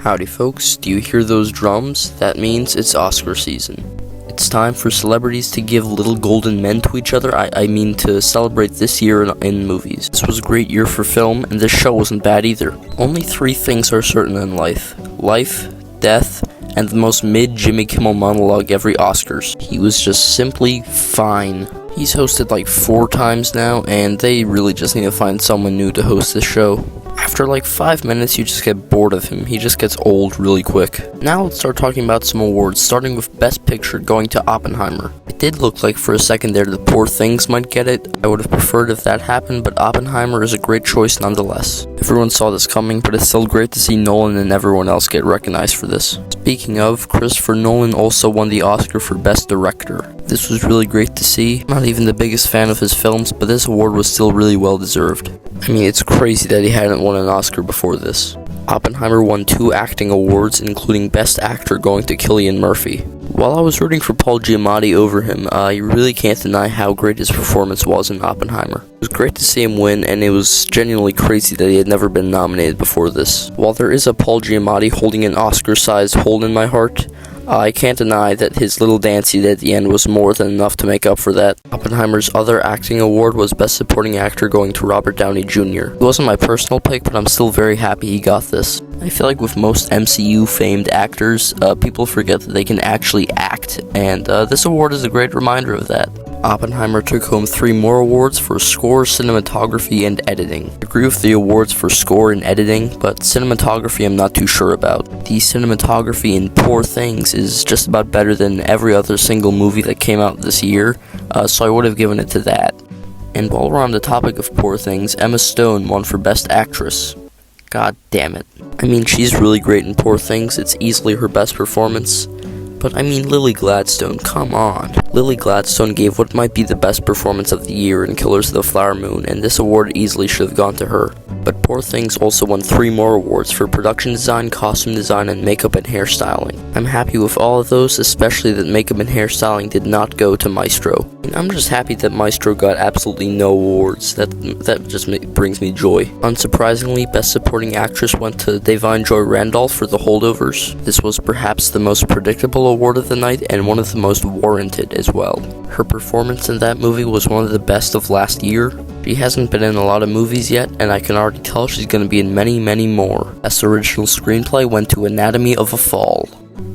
Howdy folks, do you hear those drums? That means it's Oscar season. It's time for celebrities to give little golden men to each other, I mean to celebrate this year in movies. This was a great year for film, and this show wasn't bad either. Only 3 things are certain in life: life, death, and the most mid-Jimmy Kimmel monologue every Oscars. He was just simply fine. He's hosted like 4 times now, and they really just need to find someone new to host this show. After like 5 minutes, you just get bored of him. He just gets old really quick. Now let's start talking about some awards, starting with Best Picture going to Oppenheimer. It did look like for a second there that Poor Things might get it. I would have preferred if that happened, but Oppenheimer is a great choice nonetheless. Everyone saw this coming, but it's still great to see Nolan and everyone else get recognized for this. Speaking of, Christopher Nolan also won the Oscar for Best Director. This was really great to see. I'm not even the biggest fan of his films, but this award was still really well deserved. I mean, it's crazy that he hadn't won an Oscar before this. Oppenheimer won 2 acting awards, including Best Actor going to Cillian Murphy. While I was rooting for Paul Giamatti over him, you really can't deny how great his performance was in Oppenheimer. It was great to see him win, and it was genuinely crazy that he had never been nominated before this. While there is a Paul Giamatti holding an Oscar-sized hole in my heart, I can't deny that his little dance he did at the end was more than enough to make up for that. Oppenheimer's other acting award was Best Supporting Actor going to Robert Downey Jr. It wasn't my personal pick, but I'm still very happy he got this. I feel like with most MCU-famed actors, people forget that they can actually act, and this award is a great reminder of that. Oppenheimer took home 3 more awards for score, cinematography, and editing. I agree with the awards for score and editing, but cinematography I'm not too sure about. The cinematography in Poor Things is just about better than every other single movie that came out this year, so I would have given it to that. And while we're on the topic of Poor Things, Emma Stone won for Best Actress. God damn it. I mean, she's really great in Poor Things, it's easily her best performance. But I mean, Lily Gladstone, come on. Lily Gladstone gave what might be the best performance of the year in Killers of the Flower Moon, and this award easily should have gone to her. But Poor Things also won 3 more awards for production design, costume design, and makeup and hairstyling. I'm happy with all of those, especially that makeup and hairstyling did not go to Maestro. And I'm just happy that Maestro got absolutely no awards. That just brings me joy. Unsurprisingly, Best Supporting Actress went to Da'Vine Joy Randolph for The Holdovers. This was perhaps the most predictable award of the night and one of the most warranted as well. Her performance in that movie was one of the best of last year. She hasn't been in a lot of movies yet, and I can already tell she's going to be in many, many more. Best Original Screenplay went to Anatomy of a Fall.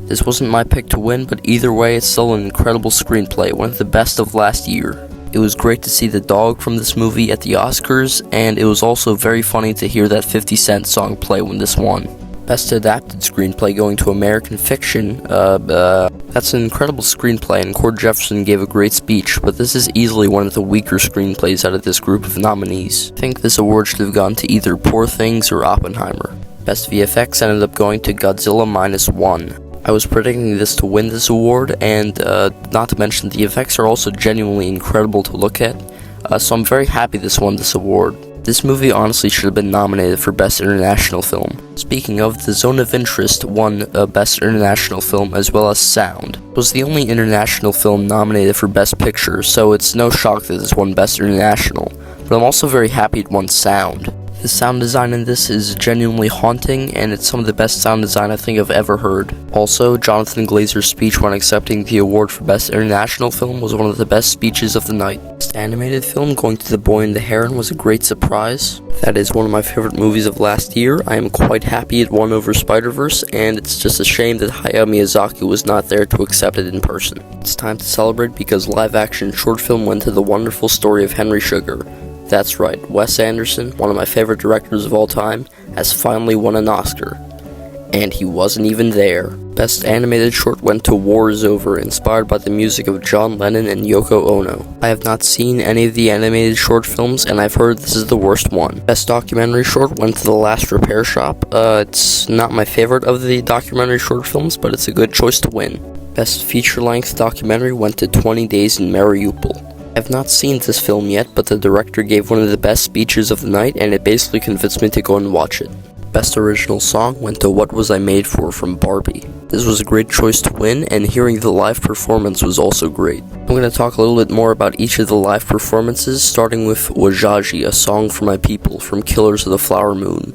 This wasn't my pick to win, but either way, it's still an incredible screenplay, one of the best of last year. It was great to see the dog from this movie at the Oscars, and it was also very funny to hear that 50 Cent song play when this won. Best Adapted Screenplay going to American Fiction. That's an incredible screenplay, and Cord Jefferson gave a great speech, but this is easily one of the weaker screenplays out of this group of nominees. I think this award should have gone to either Poor Things or Oppenheimer. Best VFX ended up going to Godzilla -1. I was predicting this to win this award, and not to mention the effects are also genuinely incredible to look at, so I'm very happy this won this award. This movie honestly should have been nominated for Best International Film. Speaking of, The Zone of Interest won Best International Film as well as Sound. It was the only international film nominated for Best Picture, so it's no shock that this won Best International, but I'm also very happy it won Sound. The sound design in this is genuinely haunting, and it's some of the best sound design I think I've ever heard. Also, Jonathan Glazer's speech when accepting the award for Best International Film was one of the best speeches of the night. Best Animated Film going to The Boy and the Heron was a great surprise. That is one of my favorite movies of last year. I am quite happy it won over Spider-Verse, and it's just a shame that Hayao Miyazaki was not there to accept it in person. It's time to celebrate because live-action short film went to The Wonderful Story of Henry Sugar. That's right, Wes Anderson, one of my favorite directors of all time, has finally won an Oscar. And he wasn't even there. Best Animated Short went to War Is Over, inspired by the music of John Lennon and Yoko Ono. I have not seen any of the animated short films, and I've heard this is the worst one. Best Documentary Short went to The Last Repair Shop. It's not my favorite of the documentary short films, but it's a good choice to win. Best Feature-Length Documentary went to 20 Days in Mariupol. I have not seen this film yet, but the director gave one of the best speeches of the night, and it basically convinced me to go and watch it. Best Original Song went to What Was I Made For from Barbie. This was a great choice to win, and hearing the live performance was also great. I'm going to talk a little bit more about each of the live performances, starting with Wajaji, A Song for My People from Killers of the Flower Moon.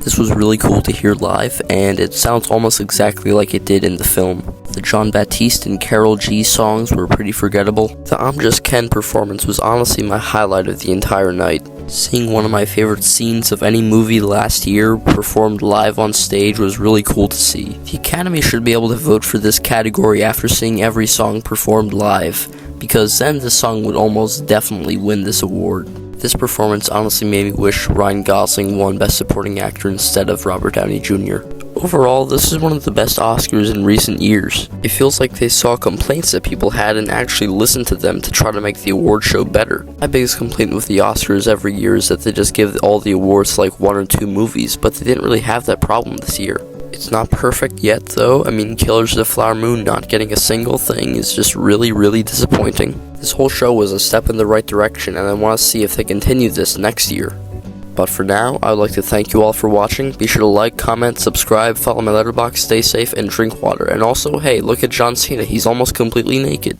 This was really cool to hear live, and it sounds almost exactly like it did in the film. The John Baptiste and Karol G songs were pretty forgettable. The I'm Just Ken performance was honestly my highlight of the entire night. Seeing one of my favorite scenes of any movie last year performed live on stage was really cool to see. The Academy should be able to vote for this category after seeing every song performed live, because then the song would almost definitely win this award. This performance honestly made me wish Ryan Gosling won Best Supporting Actor instead of Robert Downey Jr. Overall, this is one of the best Oscars in recent years. It feels like they saw complaints that people had and actually listened to them to try to make the award show better. My biggest complaint with the Oscars every year is that they just give all the awards to like 1 or 2 movies, but they didn't really have that problem this year. It's not perfect yet though. I mean, Killers of the Flower Moon not getting a single thing is just really disappointing. This whole show was a step in the right direction, and I want to see if they continue this next year. But for now, I would like to thank you all for watching. Be sure to like, comment, subscribe, follow my letterbox, stay safe, and drink water. And also, hey, look at John Cena, he's almost completely naked.